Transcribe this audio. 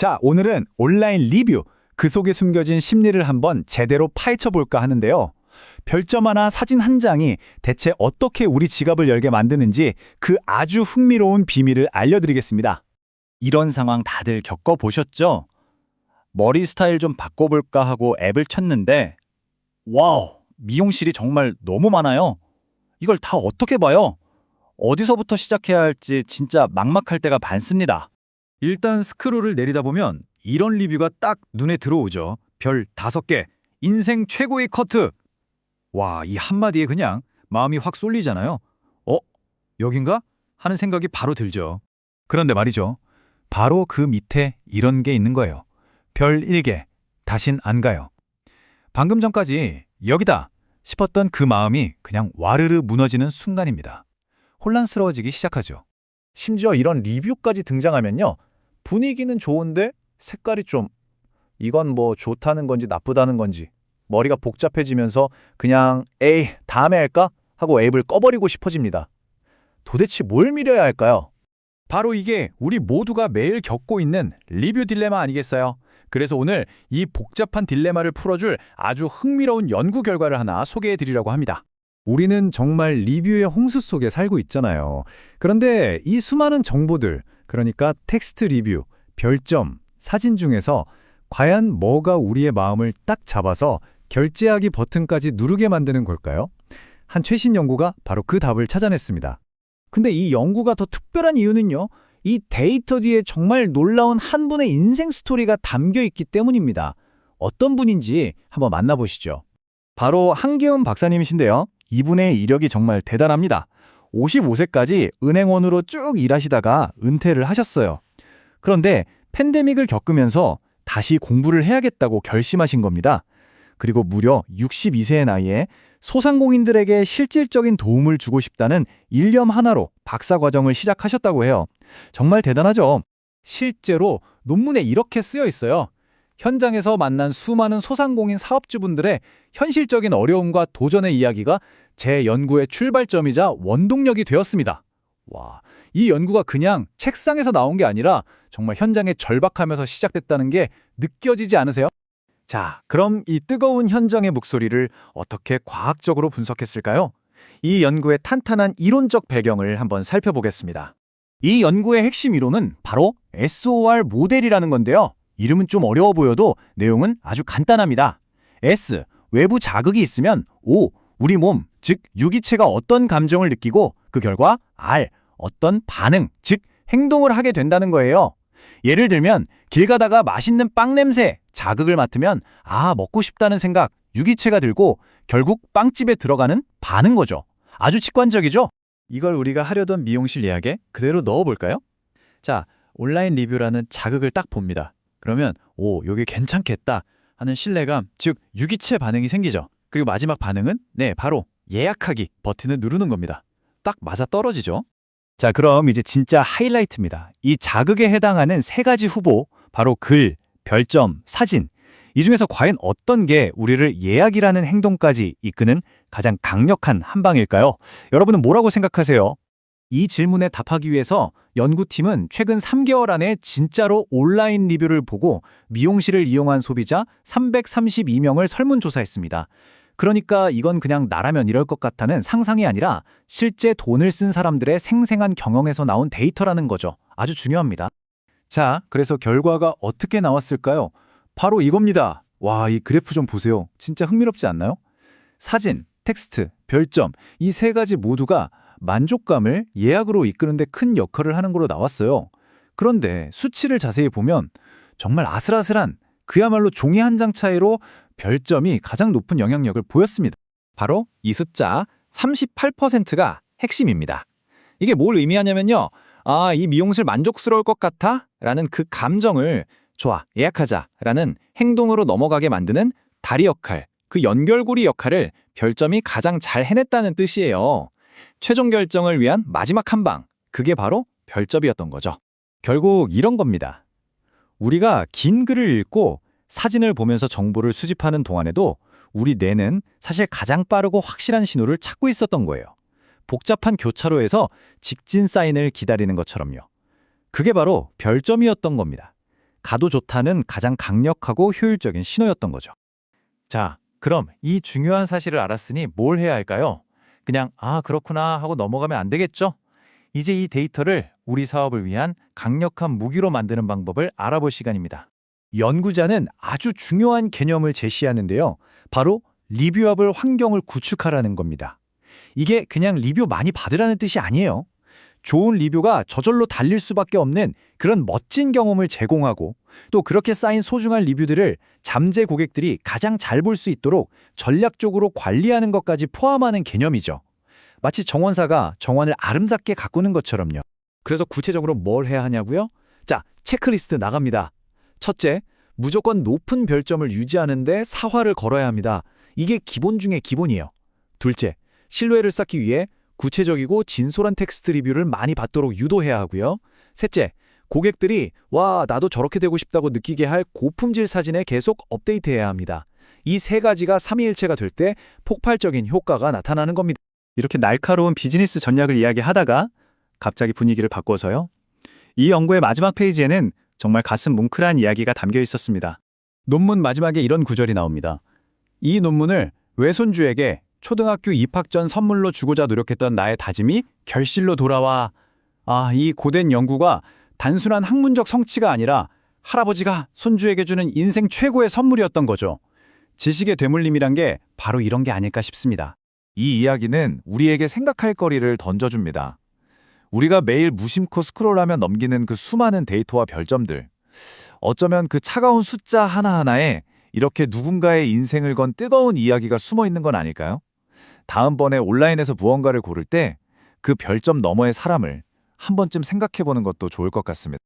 자, 오늘은 온라인 리뷰, 그 속에 숨겨진 심리를 한번 제대로 파헤쳐 볼까 하는데요. 별점 하나, 사진 한 장이 대체 어떻게 우리 지갑을 열게 만드는지 그 아주 흥미로운 비밀을 알려드리겠습니다. 이런 상황 다들 겪어보셨죠? 머리 스타일 좀 바꿔볼까 하고 앱을 쳤는데 와우, 미용실이 정말 너무 많아요. 이걸 다 어떻게 봐요? 어디서부터 시작해야 할지 진짜 막막할 때가 많습니다. 일단 스크롤을 내리다 보면 이런 리뷰가 딱 눈에 들어오죠. 별 5개, 인생 최고의 커트. 와, 이 한마디에 그냥 마음이 확 쏠리잖아요. 여긴가? 하는 생각이 바로 들죠. 그런데 말이죠. 바로 그 밑에 이런 게 있는 거예요. 별 1개, 다신 안 가요. 방금 전까지 여기다 싶었던 그 마음이 그냥 와르르 무너지는 순간입니다. 혼란스러워지기 시작하죠. 심지어 이런 리뷰까지 등장하면요. 분위기는 좋은데 색깔이 좀 이건 뭐 좋다는 건지 나쁘다는 건지 머리가 복잡해지면서 그냥 에이 다음에 할까? 하고 앱을 꺼버리고 싶어집니다. 도대체 뭘 믿어야 할까요? 바로 이게 우리 모두가 매일 겪고 있는 리뷰 딜레마 아니겠어요? 그래서 오늘 이 복잡한 딜레마를 풀어줄 아주 흥미로운 연구 결과를 하나 소개해드리려고 합니다. 우리는 정말 리뷰의 홍수 속에 살고 있잖아요. 그런데 이 수많은 정보들, 그러니까 텍스트 리뷰, 별점, 사진 중에서 과연 뭐가 우리의 마음을 딱 잡아서 결제하기 버튼까지 누르게 만드는 걸까요? 한 최신 연구가 바로 그 답을 찾아냈습니다. 근데 이 연구가 더 특별한 이유는요. 이 데이터 뒤에 정말 놀라운 한 분의 인생 스토리가 담겨 있기 때문입니다. 어떤 분인지 한번 만나보시죠. 바로 한기훈 박사님이신데요. 이분의 이력이 정말 대단합니다. 55세까지 은행원으로 쭉 일하시다가 은퇴를 하셨어요. 그런데 팬데믹을 겪으면서 다시 공부를 해야겠다고 결심하신 겁니다. 그리고 무려 62세의 나이에 소상공인들에게 실질적인 도움을 주고 싶다는 일념 하나로 박사과정을 시작하셨다고 해요. 정말 대단하죠? 실제로 논문에 이렇게 쓰여 있어요. 현장에서 만난 수많은 소상공인 사업주분들의 현실적인 어려움과 도전의 이야기가 제 연구의 출발점이자 원동력이 되었습니다. 와, 이 연구가 그냥 책상에서 나온 게 아니라 정말 현장에 절박하면서 시작됐다는 게 느껴지지 않으세요? 자, 그럼 이 뜨거운 현장의 목소리를 어떻게 과학적으로 분석했을까요? 이 연구의 탄탄한 이론적 배경을 한번 살펴보겠습니다. 이 연구의 핵심 이론은 바로 SOR 모델이라는 건데요. 이름은 좀 어려워 보여도 내용은 아주 간단합니다. S, 외부 자극이 있으면 O, 우리 몸, 즉 유기체가 어떤 감정을 느끼고 그 결과 R, 어떤 반응, 즉 행동을 하게 된다는 거예요. 예를 들면 길 가다가 맛있는 빵 냄새, 자극을 맡으면 먹고 싶다는 생각, 유기체가 들고 결국 빵집에 들어가는 반응 거죠. 아주 직관적이죠? 이걸 우리가 하려던 미용실 예약에 그대로 넣어볼까요? 자, 온라인 리뷰라는 자극을 딱 봅니다. 그러면 여기 괜찮겠다 하는 신뢰감, 즉 유기체 반응이 생기죠. 그리고 마지막 반응은 바로 예약하기 버튼을 누르는 겁니다. 딱 맞아떨어지죠. 자, 그럼 이제 진짜 하이라이트입니다. 이 자극에 해당하는 3가지 후보, 바로 글, 별점, 사진. 이 중에서 과연 어떤 게 우리를 예약이라는 행동까지 이끄는 가장 강력한 한방일까요? 여러분은 뭐라고 생각하세요? 이 질문에 답하기 위해서 연구팀은 최근 3개월 안에 진짜로 온라인 리뷰를 보고 미용실을 이용한 소비자 332명을 설문조사했습니다. 그러니까 이건 그냥 나라면 이럴 것 같다는 상상이 아니라 실제 돈을 쓴 사람들의 생생한 경험에서 나온 데이터라는 거죠. 아주 중요합니다. 자, 그래서 결과가 어떻게 나왔을까요? 바로 이겁니다. 와, 이 그래프 좀 보세요. 진짜 흥미롭지 않나요? 사진, 텍스트, 별점, 이 3가지 모두가 만족감을 예약으로 이끄는 데 큰 역할을 하는 걸로 나왔어요. 그런데 수치를 자세히 보면 정말 아슬아슬한 그야말로 종이 한 장 차이로 별점이 가장 높은 영향력을 보였습니다. 바로 이 숫자 38%가 핵심입니다. 이게 뭘 의미하냐면요. 이 미용실 만족스러울 것 같아? 라는 그 감정을 좋아, 예약하자 라는 행동으로 넘어가게 만드는 다리 역할, 그 연결고리 역할을 별점이 가장 잘 해냈다는 뜻이에요. 최종 결정을 위한 마지막 한 방, 그게 바로 별점이었던 거죠. 결국 이런 겁니다. 우리가 긴 글을 읽고 사진을 보면서 정보를 수집하는 동안에도 우리 뇌는 사실 가장 빠르고 확실한 신호를 찾고 있었던 거예요. 복잡한 교차로에서 직진 사인을 기다리는 것처럼요. 그게 바로 별점이었던 겁니다. 가도 좋다는 가장 강력하고 효율적인 신호였던 거죠. 자, 그럼 이 중요한 사실을 알았으니 뭘 해야 할까요? 그냥 그렇구나 하고 넘어가면 안 되겠죠? 이제 이 데이터를 우리 사업을 위한 강력한 무기로 만드는 방법을 알아볼 시간입니다. 연구자는 아주 중요한 개념을 제시하는데요. 바로 리뷰어블 환경을 구축하라는 겁니다. 이게 그냥 리뷰 많이 받으라는 뜻이 아니에요. 좋은 리뷰가 저절로 달릴 수밖에 없는 그런 멋진 경험을 제공하고 또 그렇게 쌓인 소중한 리뷰들을 잠재 고객들이 가장 잘 볼 수 있도록 전략적으로 관리하는 것까지 포함하는 개념이죠. 마치 정원사가 정원을 아름답게 가꾸는 것처럼요. 그래서 구체적으로 뭘 해야 하냐고요? 자, 체크리스트 나갑니다. 첫째, 무조건 높은 별점을 유지하는데 사활을 걸어야 합니다. 이게 기본 중에 기본이에요. 둘째, 신뢰를 쌓기 위해 구체적이고 진솔한 텍스트 리뷰를 많이 받도록 유도해야 하고요. 셋째, 고객들이 와, 나도 저렇게 되고 싶다고 느끼게 할 고품질 사진에 계속 업데이트해야 합니다. 이 세 가지가 삼위일체가 될 때 폭발적인 효과가 나타나는 겁니다. 이렇게 날카로운 비즈니스 전략을 이야기하다가 갑자기 분위기를 바꿔서요. 이 연구의 마지막 페이지에는 정말 가슴 뭉클한 이야기가 담겨 있었습니다. 논문 마지막에 이런 구절이 나옵니다. 이 논문을 외손주에게 초등학교 입학 전 선물로 주고자 노력했던 나의 다짐이 결실로 돌아와. 이 고된 연구가 단순한 학문적 성취가 아니라 할아버지가 손주에게 주는 인생 최고의 선물이었던 거죠. 지식의 되물림이란 게 바로 이런 게 아닐까 싶습니다. 이 이야기는 우리에게 생각할 거리를 던져줍니다. 우리가 매일 무심코 스크롤하며 넘기는 그 수많은 데이터와 별점들. 어쩌면 그 차가운 숫자 하나하나에 이렇게 누군가의 인생을 건 뜨거운 이야기가 숨어 있는 건 아닐까요? 다음번에 온라인에서 무언가를 고를 때 그 별점 너머의 사람을 한 번쯤 생각해 보는 것도 좋을 것 같습니다.